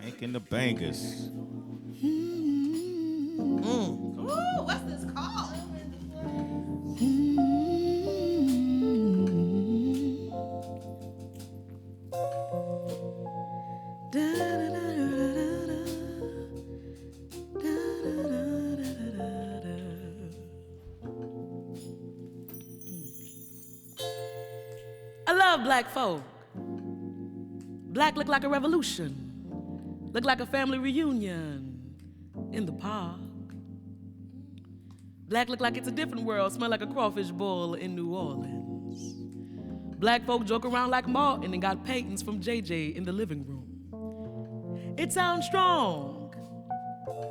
Tank and The Bangas. Ooh, what's this called? I love black folk. Black look like a revolution, look like a family reunion in the park. Black look like it's a different world, smell like a crawfish boil in New Orleans. Black folk joke around like Martin and got paintings from JJ in the living room. It sounds strong.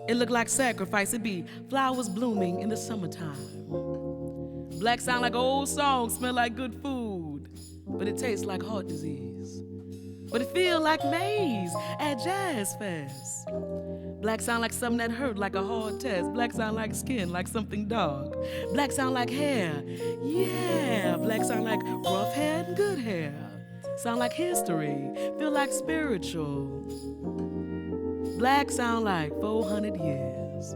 It look like sacrifice. It be flowers blooming in the summertime. Black sound like old songs, smell like good food, but it tastes like heart disease. But it feel like maize at Jazz Fest. Black sound like something that hurt, like a hard test. Black sound like skin, like something dark. Black sound like hair, yeah. Black sound like rough hair and good hair. Sound like history, feel like spiritual. Black sound like 400 years.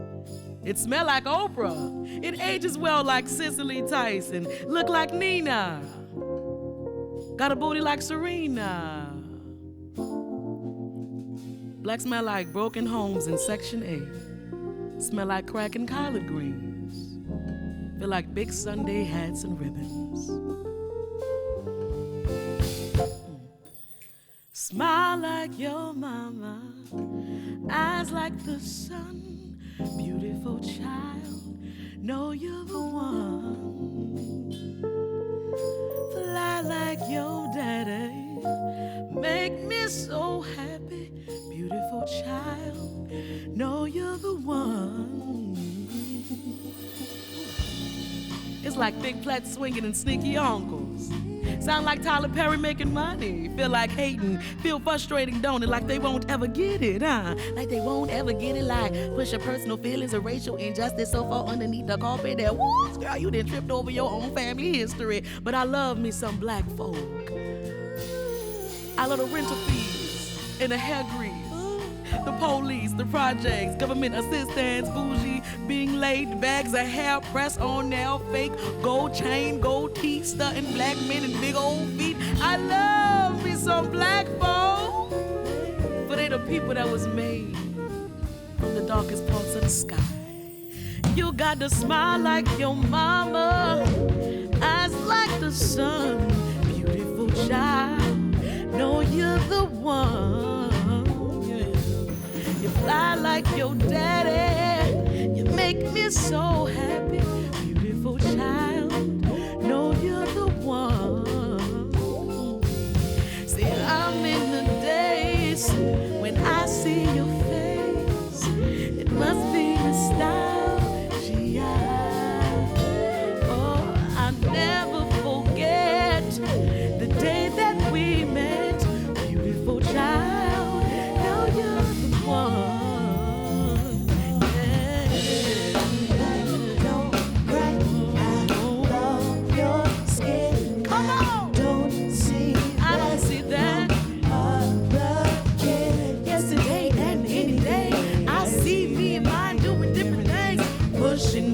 It smell like Oprah. It ages well like Cicely Tyson. Look like Nina. Got a booty like Serena. Black smell like broken homes in Section 8. Smell like crack and collard greens. Feel like big Sunday hats and ribbons. Smile like your mama. Eyes like the sun. Beautiful child. Know you're the one. Fly like your daddy. Make me so happy. Beautiful child, know you're the one. It's like big flat swinging and sneaky uncles. Sound like Tyler Perry making money. Feel like hating, feel frustrating, don't it? Like they won't ever get it, huh? Like they won't ever get it. Like push your personal feelings of racial injustice so far underneath the carpet that, whoops, girl, you done tripped over your own family history. But I love me some black folk. I love the rental fees and the hair grease. The police, the projects, government assistance, bougie, being laid, bags of hair pressed on nail, fake gold chain, gold teeth, stunting black men and big old feet. I love me some black folk, for they the people that was made from the darkest parts of the sky. You got to smile like your mama, eyes like the sun, beautiful child, know you're the one. You fly like your daddy. You make me so happy. Beautiful child, know you're the one. See, I'm in the days when I see your face. It must be nostalgia. Oh, I'll never forget the day that we met. Beautiful child, know you're the one.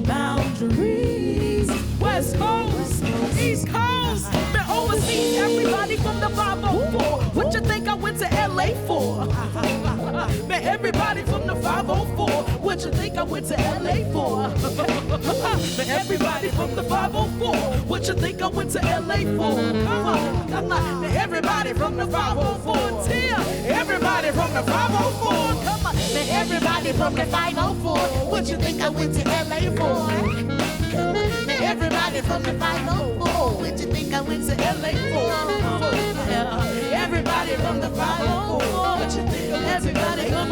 Boundaries. West Coast, East Coast, been overseas. Everybody from the 504. What you think I went to LA for? Man, everybody from the 504. What you think I went to LA for? Man, everybody from the 504. What you think I went to LA for? Come on, come on. Man, everybody from the 504. Tim, everybody from the 504. Come on. Man, everybody from the 504. What you think I went to LA for? Man, everybody from the 504. What you think I went to LA for? Everybody from the 504. What you think I went to LA for?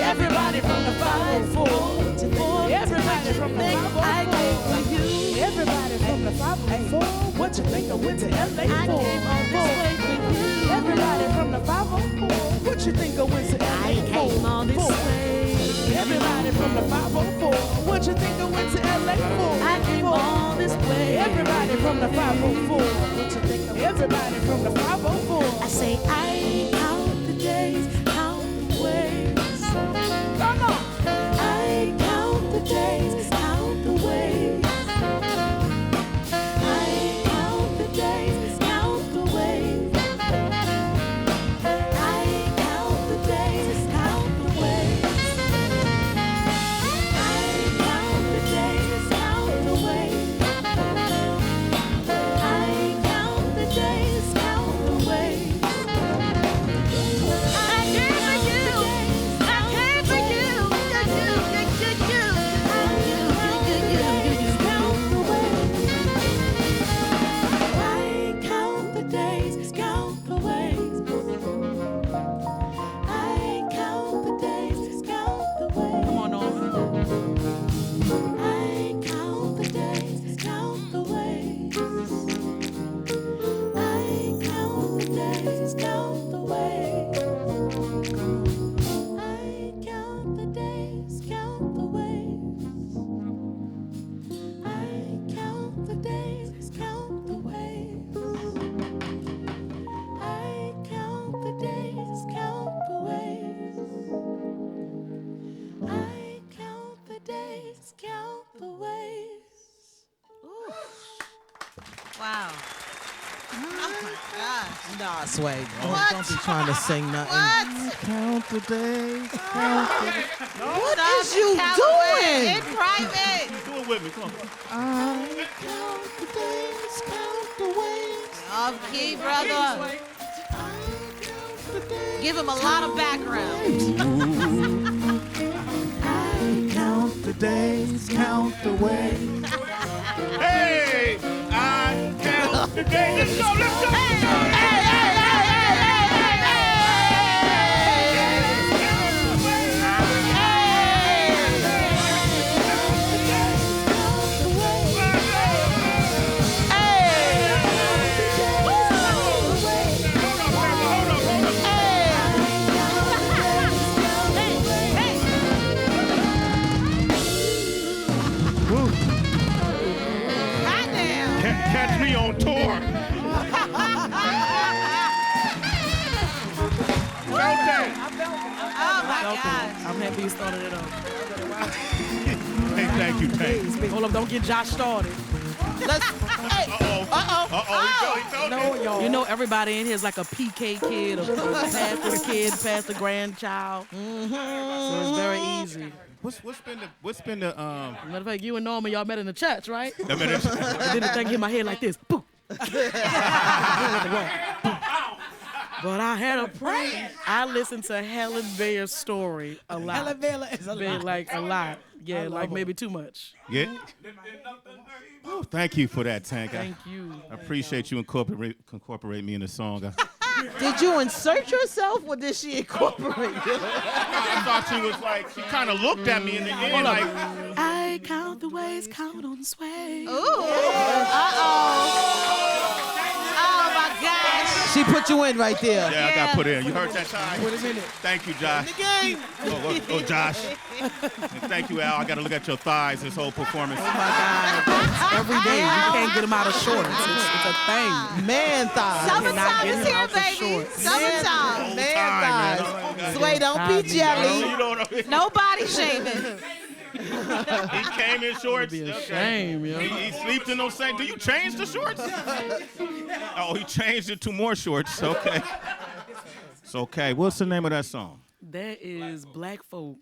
Everybody from the 504. Everybody from the 504. I came for you. Everybody from the 504. What you think I went to LA for? I came all this way for you. Everybody from the 504. What you think I went to LA for? I came all this way. Everybody from the 504. What you think I went to LA for? I came all this way. Everybody from the 504. What you think I went to? Everybody from the 504. I say I count the days. Nah, Sway. What? Don't be trying to sing nothing. What? Count the days. What is you doing? In private. Do it with me. Come on. I count the days, count the ways. Off key, brother. Give him a lot of background. I count the days, count the ways. Hey, I count the days. Let's go, let's go. Catch me on tour. Oh my God. I'm happy you started it off. Hey, thank you, Tank. Hold up, don't get Josh started. No, You know everybody in here is like a PK kid, a pastor's kid, pastor grandchild. So it's very easy. What's been the Matter of fact, you and Norman, y'all met in the church, right? I mean, it's- Then the thing hit my head like this. Boom. But I had a prayer. I listened to Helen Baer's story a lot. Helen Baer is a lot. Like a lot. Yeah, like maybe too much. yeah. Oh, thank you for that, Tank. Thank you. I appreciate you incorporate me in the song. Did you insert yourself or did she incorporate you? I thought she was like, she kind of looked at me in the end like, I count the ways, count on Sway. Ooh. Uh-oh. Oh my gosh. She put you in right there. yeah, I got put in. You heard that time? Wait a minute. Thank you, Josh. The game. Oh, Josh. And thank you, Al. I got to look at your thighs this whole performance. Oh my God. Every day, you can't get them out of shorts. It's a thing. Man thighs. Summertime is here, out the baby. shorts. Summertime. Man Time, thighs. man. Sway, don't be jelly. You know what I mean? No body shaming. He came in shorts. Be a Okay. shame, yo. He sleeps in those same. Do you change the shorts? Oh, he changed it to more shorts. Okay. It's okay. What's the name of that song? That is Black Folk.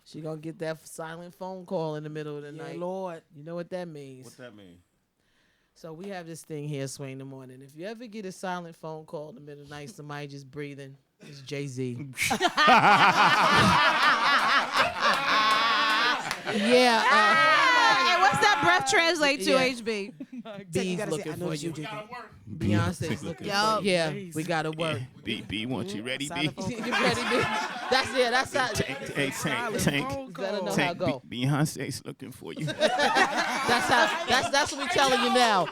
She gonna get that silent phone call in the middle of the night. Lord. You know what that means. What's that mean? So we have this thing here, Sway in the Morning. If you ever get a silent phone call in the middle of the night, somebody just breathing, it's Jay-Z. And what's that breath translate to, Yeah. HB? B's looking for you. Beyonce's looking Yup. for you. Yeah, we gotta work. B, want you ready, B? You ready, B? That's how. Hey, Tank. You better know how it go. Beyonce's looking for you. That's what we telling you now.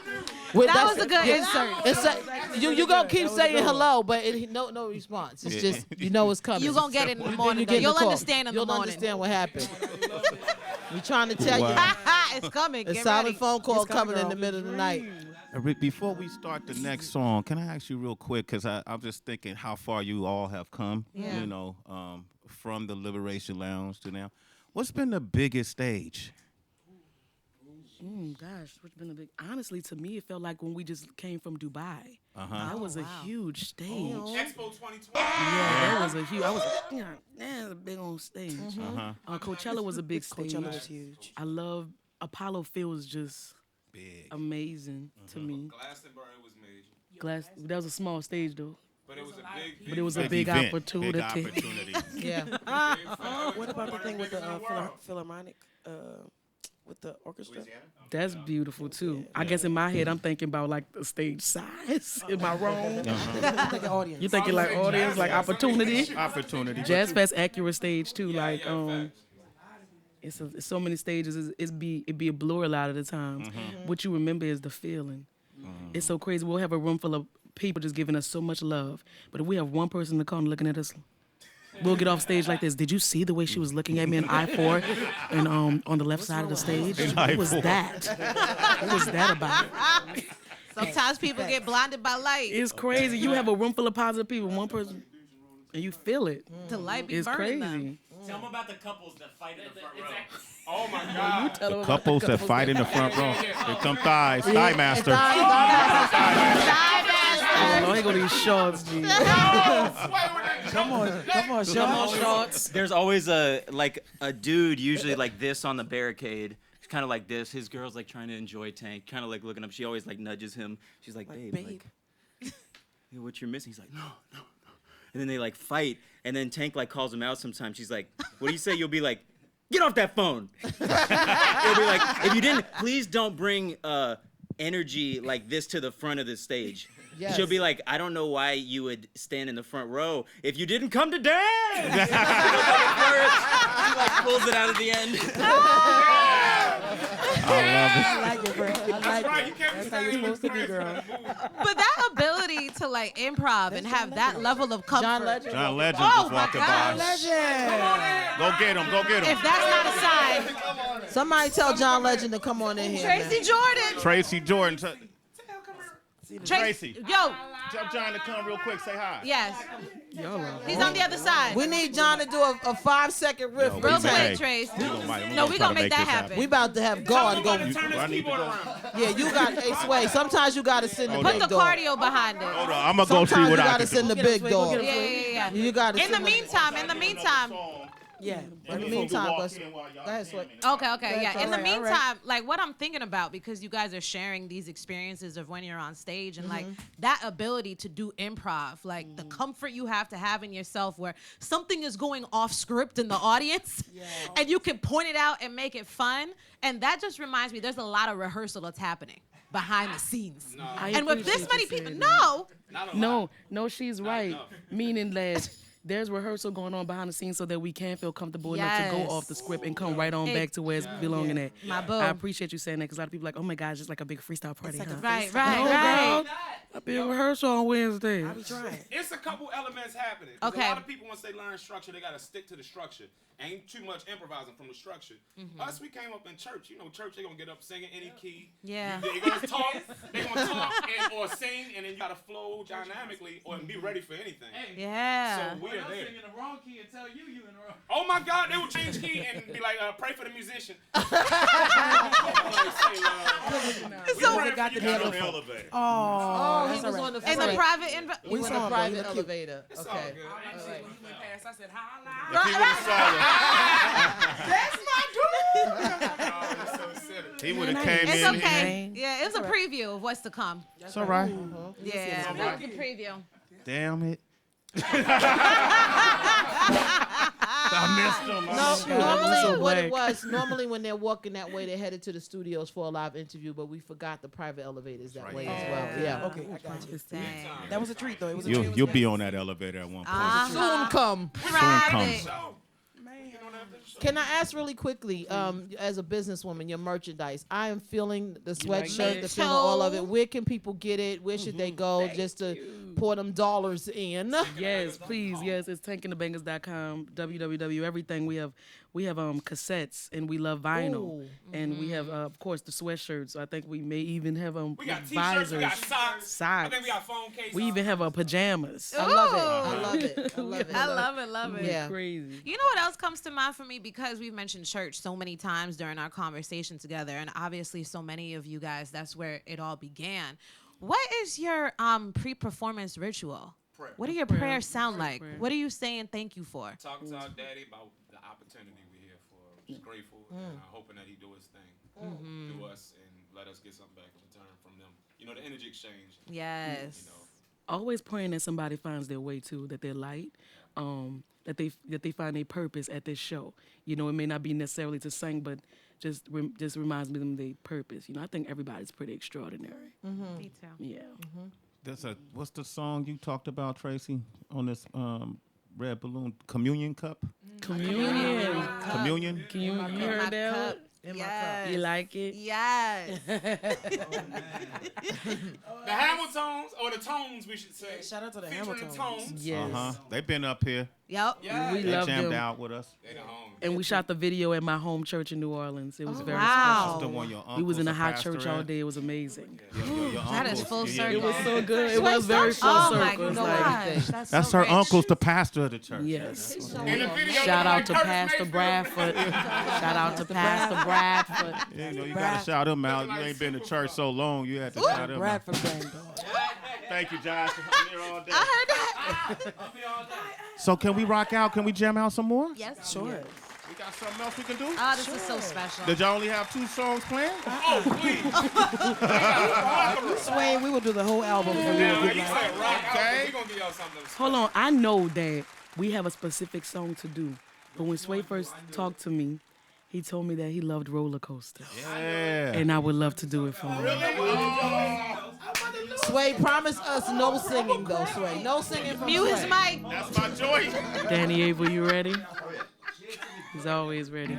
That was a good insert. You gonna keep saying hello, but no response. It's just you know it's coming. You gonna get it in the morning, though. get You'll call. understand in the You'll morning. understand what happened. We trying to tell you. It's coming. A Get silent ready. phone call coming in the middle of the night. Before we start the next song, can I ask you real quick? Because I'm just thinking how far you all have come, Yeah. you know, from the Liberation Lounge to now. What's been the biggest stage? Gosh, what's been a big? Honestly, to me, it felt like when we just came from Dubai. Uh-huh. That was a huge stage. Expo 2020. Yeah, that was a huge. I was, that's a big old stage. Uh-huh. Coachella was a big stage. Coachella was huge. I love Apollo Field was just Big. amazing to me. Glastonbury was major, That was a small stage though, but it was a big. but it was a big event, opportunity. Big opportunity. Yeah. What about the thing with the Philharmonic, with the orchestra? That's beautiful too. I guess in my head, I'm thinking about like the stage size. Am I wrong? Like an audience. You thinking like audience, like opportunity? Opportunity. Jazz Fest accurate stage too. Like it's so many stages. It'd be a blur a lot of the times. What you remember is the feeling. It's so crazy. We'll have a room full of people just giving us so much love, but if we have one person in the corner looking at us, we'll get off stage like this. Did you see the way she was looking at me in I-4 and on the left side of the stage? What was that? What was that about? Sometimes people get blinded by light. It's crazy. You have a room full of positive people, one person, and you feel it. The light be It's burning crazy. them. Tell them about the couples that fight in the front row. Oh my God. The couples that fight in the front row. Here come thighs. Thigh master. Thigh master. Oh, Lord, here go these shorts, G. Come on, shorts. There's always a dude usually like this on the barricade. He's kind of like this. His girl's like trying to enjoy Tank, kind of like looking up. She always like nudges him. She's like, babe. Like, hey, what you're missing? He's like, no. And then they like fight, and then Tank like calls him out sometimes. She's like, what do you say? You'll be like, get off that phone. He'll be like, if you didn't, please don't bring energy like this to the front of the stage. Yes. She'll be like, I don't know why you would stand in the front row if you didn't come to dance. She like pulls it out at the end. I like it, bro. I like it. That's how you're supposed to be, girl. But that ability to like improv and have that level of comfort. John Legend. John Legend Oh just my walking God. by. Go get him. Go get him. If that's not a sign. Somebody tell John Legend to come on in here. Tracy Jordan. Tracy Jordan. Tracy. Yo. Tell John to come real quick. Say hi. Yes. He's on the other side. We need John to do a 5-second riff. Real real quick, Trace. No, we gonna make that happen. We about to have God go. I need to go. Yeah, you got Sway. Sometimes you got to send the Put big the dog. cardio behind it. Hold on. I'm going to go see Sometimes what you I got can to send do. the big dog. Yeah. You got to. In the meantime. Yeah. In the meantime, go ahead, Sway. Okay, yeah. In the all right, meantime, like what I'm thinking about, because you guys are sharing these experiences of when you're on stage and like that ability to do improv, like the comfort you have to have in yourself where something is going off script in the audience and you can point it out and make it fun. And that just reminds me, there's a lot of rehearsal that's happening behind the scenes. No. And with this many people, No, she's right. Meaning that there's rehearsal going on behind the scenes so that we can feel comfortable enough to go off the script and come right on back to where it's belonging at. My boo. I appreciate you saying that because a lot of people are like, oh my God, it's just like a big freestyle party. Like Right. I'll be in rehearsal on Wednesday. I be trying. It's a couple elements happening. Okay. A lot of people, once they learn structure, they got to stick to the structure. Ain't too much improvising from the structure. Us, we came up in church. You know, church, they going to get up singing any key. Yeah. They going to talk. They going to talk or sing, and then you got to flow dynamically or be ready for anything. Yeah. So we are there. In the wrong key and tell you in the wrong. Oh my God, they will change key and be like, pray for the musician. So they got the elevator. Oh, he was on the in the private we was on the private elevator. It's all Okay. good. I said, holla. That's my dude. He would have came It's in. okay. Yeah, it's a preview of what's to come. It's all right. Yeah, that was a preview. Damn it. I missed him. Normally when they're walking that way, they're headed to the studios for a live interview, but we forgot the private elevators that way as well. Yeah. Okay, I got you. That was a treat, though. It was a You'll, treat. you'll be on that elevator at one point. Soon come. Private. Can I ask really quickly, as a businesswoman, your merchandise? I am feeling the sweatshirt, the feeling all of it. Where can people get it? Where should they go just to pour them dollars in? Yes, please. Yes, it's tankandthebangers.com, www, everything. We have cassettes, and we love vinyl. And we have, of course, the sweatshirts. I think we may even have We got visors. t-shirts, we got socks. I think we got phone cases. We even have pajamas. I love it. I love it. Yeah. Crazy. You know what else comes to mind for me? Because we've mentioned church so many times during our conversation together, and obviously so many of you guys, that's where it all began. What is your pre-performance ritual? Prayer. What do your prayers sound like? What are you saying thank you for? Talking to our daddy about the opportunity we're here for. Just grateful and hoping that he do his thing through us and let us get something back in return from them. You know, the energy exchange. Yes. You know. Always praying that somebody finds their way too, that they're light, that they find their purpose at this show. You know, it may not be necessarily to sing, but just reminds me of them their purpose. You know, I think everybody's pretty extraordinary. Me too. Yeah. What's the song you talked about, Tracy, on this red balloon communion cup? Communion. Communion? Can you hear that? Yes. You like it? Yes. The Hamiltons, or the Tones, we should say. Shout out to the Featuring Hamiltons. the Tones. Yes. They've been up here. Yep. Yeah. We They loved jammed them. out with us. They the home. And we shot the video at my home church in New Orleans. It was very wow. The one your special. We was in a hot pastor church at. all day. It was amazing. Your That is uncles. full Yeah, circle. It was so good. It Sway, was very full Oh my circle. It's gosh. That's so her rich. uncle's the pastor of the church. Yes. In the video, Shout like out to Curtis Pastor Mayfield. Bradford. Shout out to Pastor Bradford. You know, you gotta shout him out. You ain't been to church so long, you had to shout him out. Bradford granddaughter. Thank you, Josh. I'm here all day. I heard that. So can we rock out? Can we jam out some more? Yes. Sure. We got something else we can do? Oh, this is so special. Did y'all only have 2 songs planned? Oh, please. Sway, we will do the whole album for you. Now, if you you'd like. said rock out, Okay. but we gonna give y'all something. Hold on. I know that we have a specific song to do. But when Sway first talked to me, he told me that he loved roller coasters. Yeah. And I would love to do it for him. Sway, promise us no singing though, Sway. No singing from Mute his Sway. mic. That's my joy. Danny Abel, you ready? He's always ready.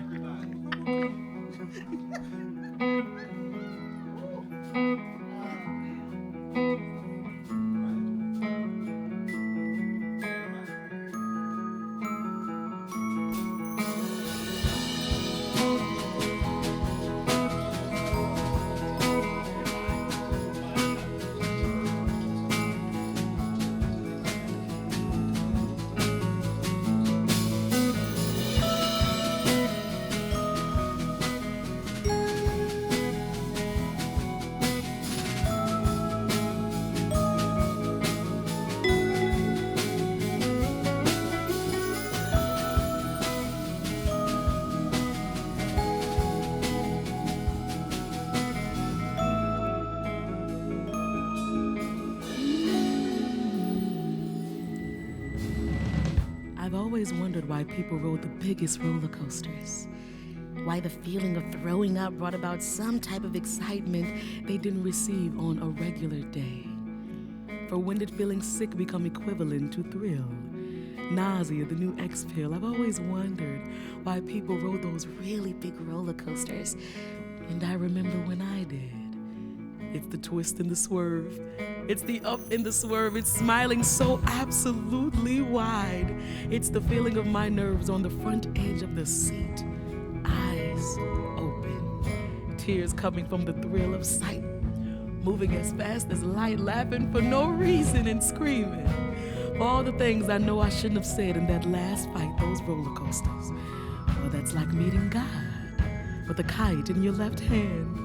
I've always wondered why people rode the biggest roller coasters. Why the feeling of throwing up brought about some type of excitement they didn't receive on a regular day. For when did feeling sick become equivalent to thrill? Nausea, the new X-pill. I've always wondered why people rode those really big roller coasters. And I remember when I did. It's the twist and the swerve. It's the up and the swerve. It's smiling so absolutely wide. It's the feeling of my nerves on the front edge of the seat. Eyes open. Tears coming from the thrill of sight. Moving as fast as light, laughing for no reason and screaming. For all the things I know I shouldn't have said in that last fight, those roller coasters. Well, that's like meeting God with a kite in your left hand.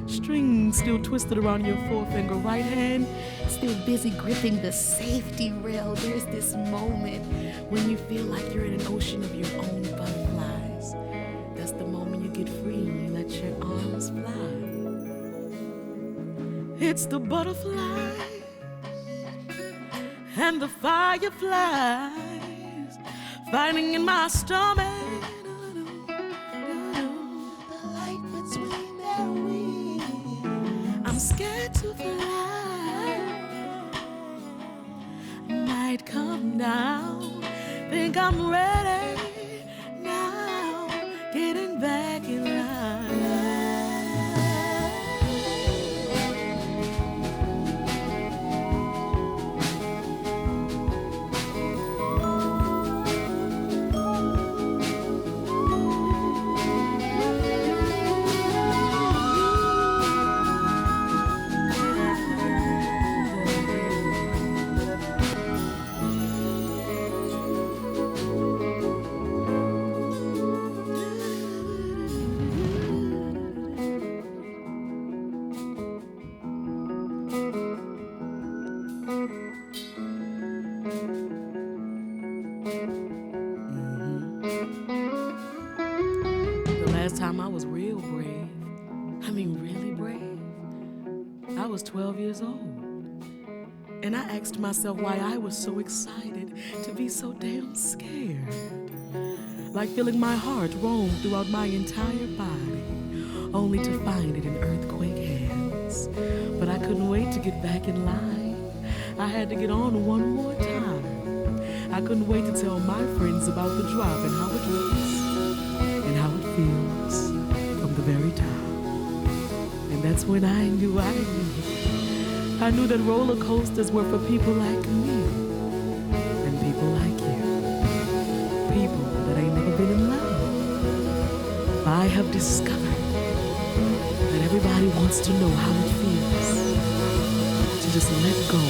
String still twisted around your forefinger, right hand still busy gripping the safety rail. There's this moment when you feel like you're in an ocean of your own butterflies. That's the moment you get free and you let your arms fly. It's the butterflies and the fireflies fighting in my stomach. I'm scared to fly. Might come down. Think I'm ready now. Getting back in line. The last time I was real brave, I mean really brave, I was 12 years old. And I asked myself why I was so excited to be so damn scared. Like feeling my heart roam throughout my entire body, only to find it in earthquake hands. But I couldn't wait to get back in line. I had to get on one more time. I couldn't wait to tell my friends about the drop and how it looks and how it feels from the very top. And that's when I knew. I knew that roller coasters were for people like me and people like you. people that ain't never been in love. I have discovered that everybody wants to know how it feels to just let go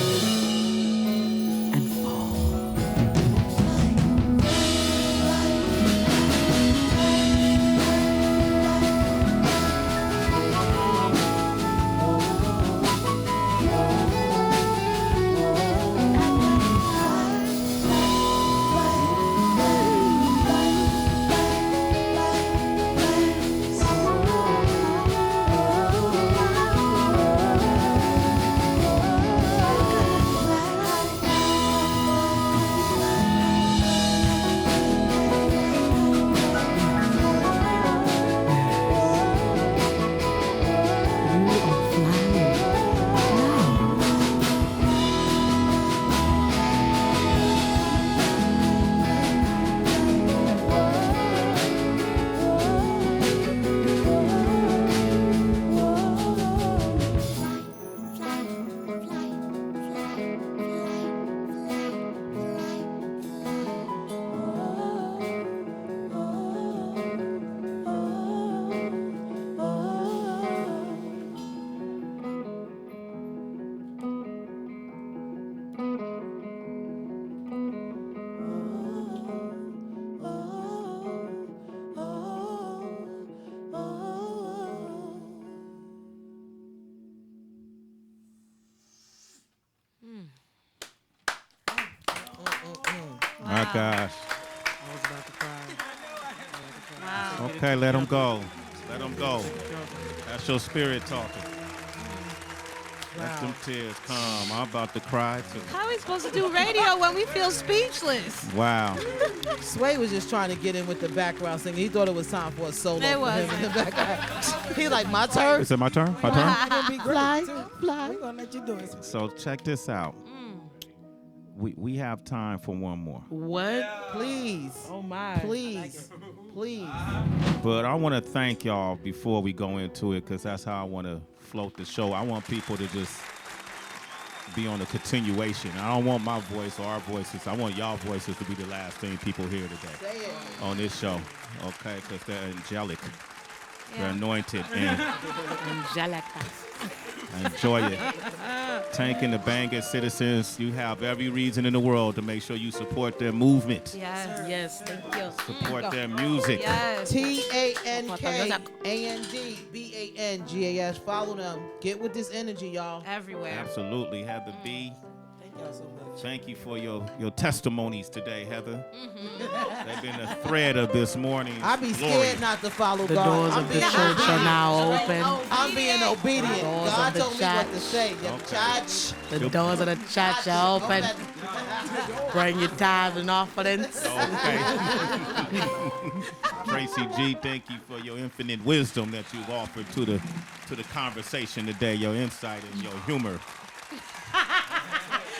and fall. My gosh. I was about to cry. Wow. Okay, let him go. Let him go. That's your spirit talking. Let them tears come. I'm about to cry too. How are we supposed to do radio when we feel speechless? Wow. Sway was just trying to get in with the background singing. He thought it was time for a solo It for was. him in the background. He's like, my turn? Is it my turn? My turn? It's gonna be great, Fly, too. fly. We're gonna let you do it. So check this out. We have time for one more. What? Please. Oh my. Please. Please. But I want to thank y'all before we go into it, because that's how I want to float the show. I want people to just be on a continuation. I don't want my voice or our voices. I want y'all voices to be the last thing people hear today Say it. on this show. Okay, because they're angelic. They're Yeah. anointed. And Angelica. enjoy it. Tank and The Bangas citizens, you have every reason in the world to make sure you support their movement. Yes. Yes, thank you. Support their music. Yes. TANKANDBANGAS. Follow them. Get with this energy, y'all. Everywhere. Absolutely. Heather B., Thank y'all so much. thank you for your testimonies today, Heather. They've been a thread of this morning. I be scared not to follow The God. doors I'm of the being church are now open. I'm being obedient. Doors God of the told me what to church. say. The church. The doors of the church are open. Bring your tithes and offerings. Okay. Tracy G., thank you for your infinite wisdom that you've offered to the conversation today, your insight and your humor.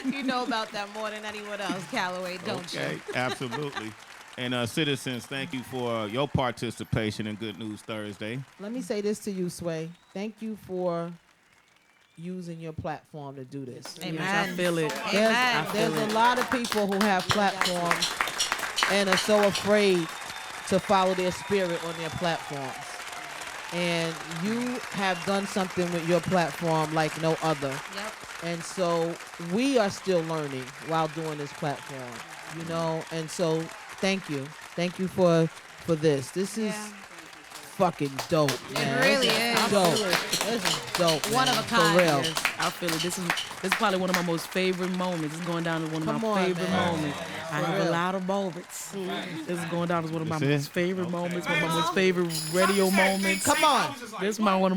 You know about that more than anyone else, Calloway, don't you? Okay, absolutely. And citizens, thank you for your participation in Good News Thursday. Let me say this to you, Sway. Thank you for using your platform to do this. Amen. Yes, I feel it. There's a lot of people who have platforms and are so afraid to follow their spirit on their platforms. And you have done something with your platform like no other. Yep. And so we are still learning while doing this platform, you know? And so thank you. Thank you for this. This is Yeah. fucking dope, man. really This is. dope. This is dope, One man. of a kind. For real. Yes, I feel it. This is probably one of my most favorite moments. It's going down as one of Come my on, favorite man. moments. I For have real. a lot of moments. This is going down as one of my This most it? favorite moments. One of my most favorite radio moments. Come on. This is one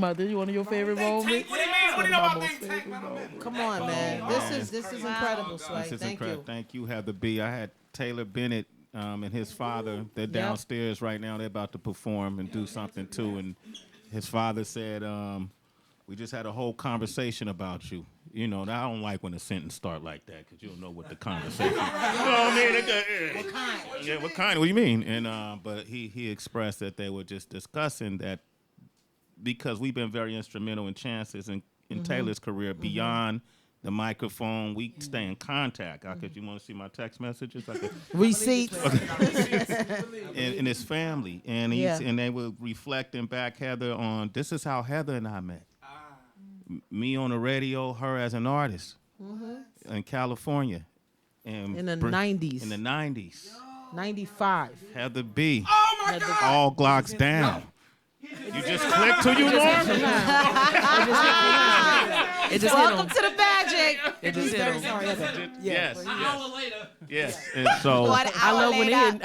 of your favorite moments. What do you mean? What do you know about Think Tank, man? Come on, man. This is incredible, Sway. This is Thank incredible. you. Thank you, Heather B. I had Taylor Bennett and his father. They're downstairs right now. They're about to perform and do something too. And his father said, we just had a whole conversation about you. You know, I don't like when a sentence start like that because you don't know what the conversation. What kind? Yeah, what kind? What do you mean? And but he expressed that they were just discussing that because we've been very instrumental in Chance's and in Taylor's career beyond the microphone. We stay in contact. Because you want to see my text messages? Receipts. and his family. And and they were reflecting back, Heather, on this is how Heather and I met. Me on the radio, her as an artist in California. And in the 90s. In the 90s. 95. Heather B. Oh, my God. All Glocks down. You just clicked to you, Norm? Welcome to the magic. It just hit him. Yes. An hour later. Yes. And so I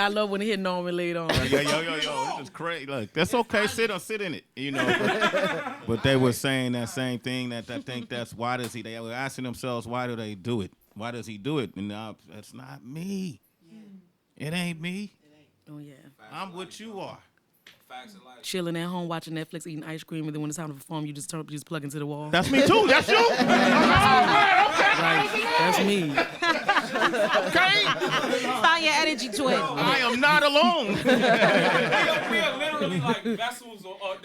love when he hit Norman later on. Yo, this is crazy. Look, that's okay. Sit in it. You know. But they were saying that same thing. That I think that's why does he? They were asking themselves, why do they do it? Why does he do it? And that's not me. It ain't me. Oh yeah. I'm what you are. Chilling at home, watching Netflix, eating ice cream, and then when it's time to perform, you just plug into the wall. That's me too. That's you. Okay. That's me. Okay. Find your energy twin. I am not alone. We are literally like vessels or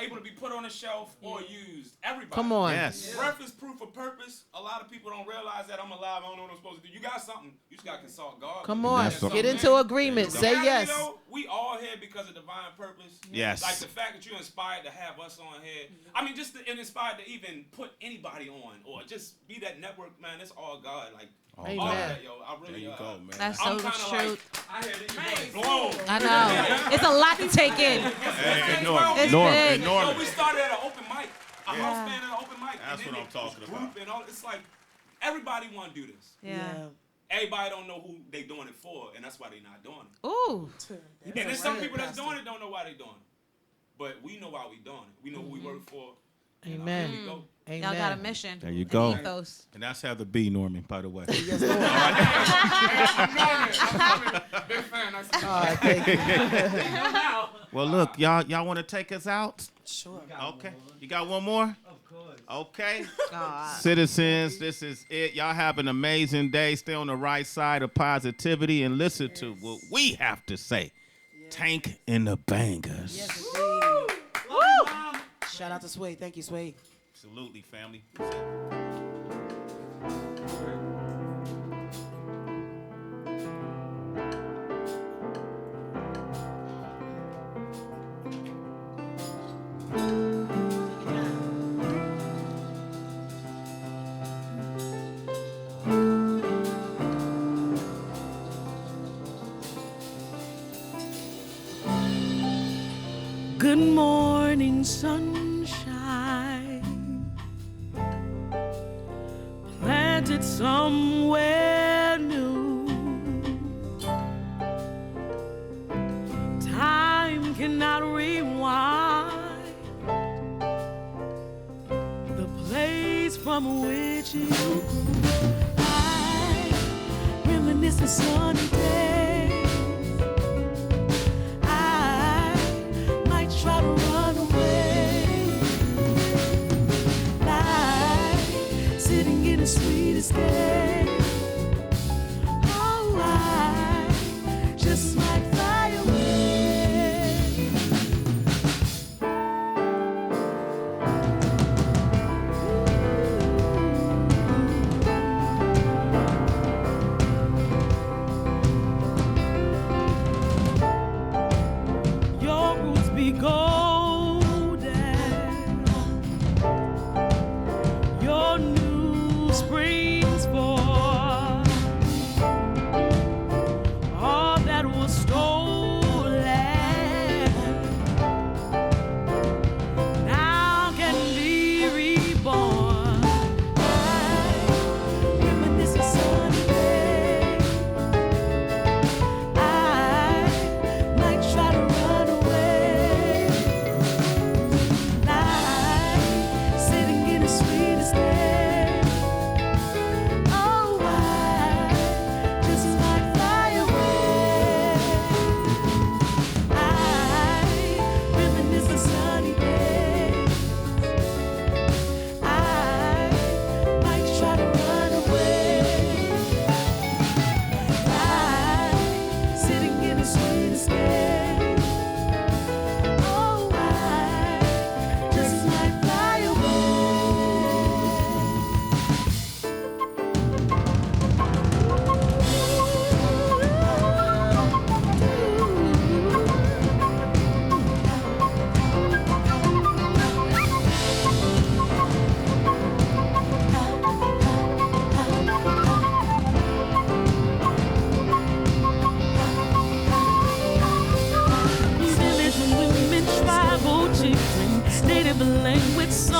able to be put on a shelf or used. Everybody. Come on. Yes. Breath is proof of purpose. A lot of people don't realize that I'm alive. I don't know what I'm supposed to do. You got something. You just got to consult God. Come on. Get into agreement. Say yes. You know, we all here because of divine purpose. Yes. Like the fact that you're inspired to have us on here. I mean, just inspired to even put anybody on or just be that network, man. It's all God. Like, Amen. all that, yo. I really, There you go, man. That's so I'm kinda true. like, I had it blown. I know. It's a lot to take in. Hey, It's big. No, we started at an open mic. A house band at an open mic. That's and what then I'm talking group about. And all, it's like everybody want to do this. Yeah. Everybody don't know who they doing it for, and that's why they not doing it. Ooh. And there's some people that's doing it don't know why they doing it. But we know why we doing it. We know who we work for. Amen. Here we go. Amen. Y'all got a mission. There you go. Ethos. And that's Heather B, Norman, by the way. Yes, Lord. Big fan. Thank you. Well, look, y'all want to take us out? Sure. Okay. You got one more? Of course. Okay. God. Citizens, this is it. Y'all have an amazing day. Stay on the right side of positivity and listen to what we have to say. Tank and the Bangas. Yes, shout out to Sway. Thank you, Sway. Absolutely, family. Good morning, sunshine. Planted somewhere new. Time cannot rewind the place from which you grew. I reminisce the sunny days. Try to run away, like sitting in the sweetest escape. Oh, I just might fly away. Your roots be golden, your new springs forth, all that was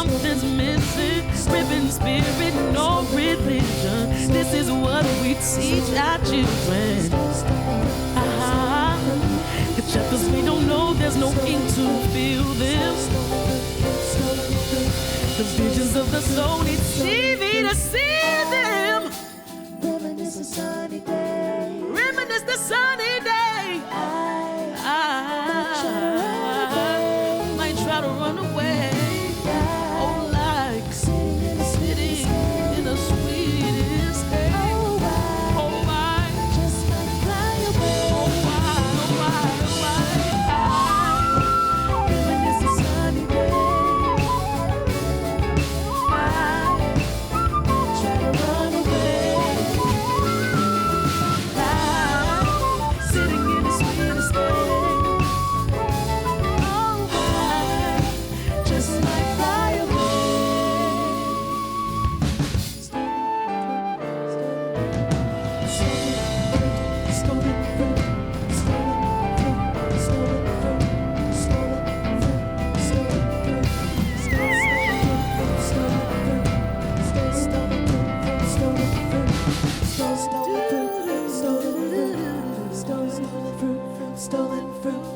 something's missing. Ripping spirit, no religion. This is what we teach our children. The chapters we don't know, there's no ink to fill them. The visions of the soul need TV to see them. Reminisce the sunny day. Reminisce the sunny day. I might try to run away. Oh, like sitting in the sweetest day. Oh, why? Just gonna fly away. Oh, why? Reminisce the sunny day. I try to run away. Sitting in the sweetest day. Oh, why? Just might fly away. Stolen fruit, stolen fruit, stolen fruit, stolen fruit, stolen fruit.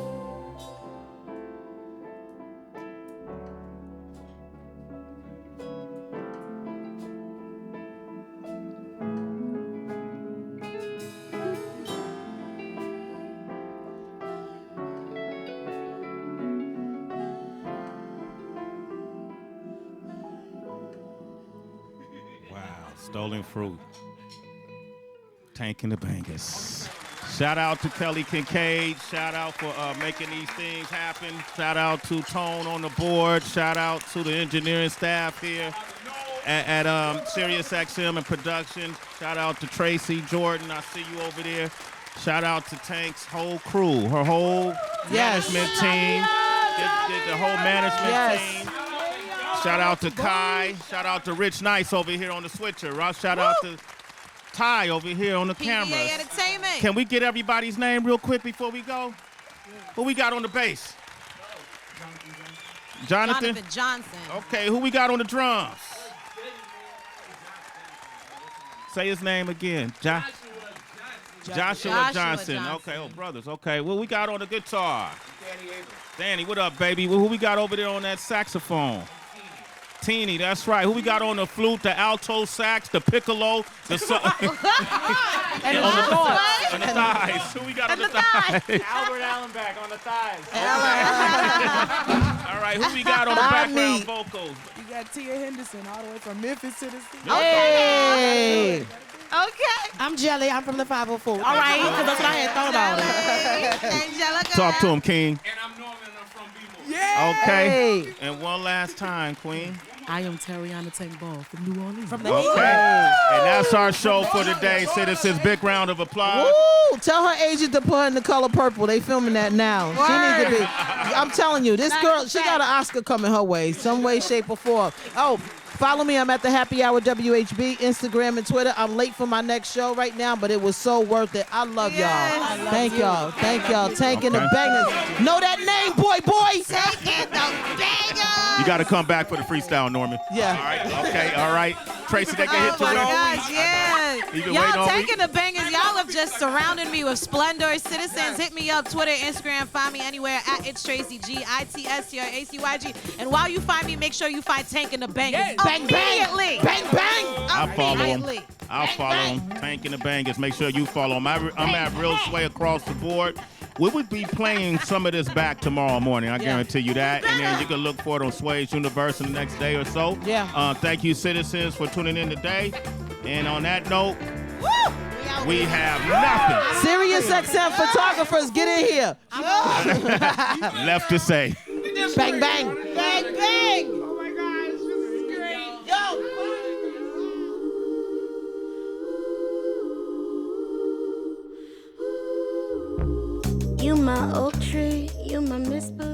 Wow, Stolen Fruit. Tank and The Bangas. Shout out to Kelly Kincaid. Shout out for making these things happen. Shout out to Tone on the board. Shout out to the engineering staff here at Sirius XM and production. Shout out to Tracy Jordan. I see you over there. Shout out to Tank's whole crew, her whole management team. The whole management team. Shout out to Kai. Shout out to Rich Nice over here on the switcher. Shout out to Ty over here on the camera. PBA Entertainment. Can we get everybody's name real quick before we go? Who we got on the bass? Jonathan Johnson. Okay, who we got on the drums? Say his name again. Joshua Johnson. Okay, oh, brothers. Okay, well, we got on the guitar. Danny, what up, baby? Well, who we got over there on that saxophone? Teeny, that's right. Who we got on the flute, the alto sax, the piccolo, the And on the thighs. Who we got on the thighs? Albert Allenback on the thighs. All right, who we got on the background vocals? You got Tia Henderson all the way from Memphis, Tennessee. Hey. Okay. I'm Jelly. I'm from the 504. All right, because that's what I had thought about. Angelica. Talk to him, King. And I'm Norman and I'm from B-More. Yeah. Okay. Hey. And one last time, Queen. I am Tariana Tank Ball from New Orleans. From the Okay. And that's our show for today. Citizens, big round of applause. Woo! Tell her agent to put her in The Color Purple. They filming that now. She needs to be. I'm telling you, this girl, she got an Oscar coming her way, some way, shape, or form. Oh, follow me. I'm at the Happy Hour WHB, Instagram and Twitter. I'm late for my next show right now, but it was so worth it. I love y'all. Thank y'all. Thank y'all. Tank and The Bangas. Know that name, boy. Tank and The Bangas. You got to come back for the freestyle, Norman. Yeah. All right. Okay. All right. Tracy, they can hit Oh you my with. gosh, yeah. You been waiting Y'all all Tank week? and The Bangas, y'all have just surrounded me with splendor. Citizens, hit me up, Twitter, Instagram, find me anywhere at It's Tracy, GITSTRACYG. And while you find me, make sure you find Tank and The Bangas. Yes. Bang, bang. Immediately. Bang, bang. I'll follow him. Immediately. I'll follow him. Tank and The Bangas. Make sure you follow him. I'm at Real Sway across the board. We would be playing some of this back tomorrow morning. I guarantee you that. And then you can look for it on Sway's Universe in the next day or so. Yeah. Thank you, citizens, for tuning in today. And on that note, we have nothing Sirius XM photographers, get in here. left to say. Bang, bang. Bang, bang. Oh my gosh, this is great. You my oak tree, you my misbelief.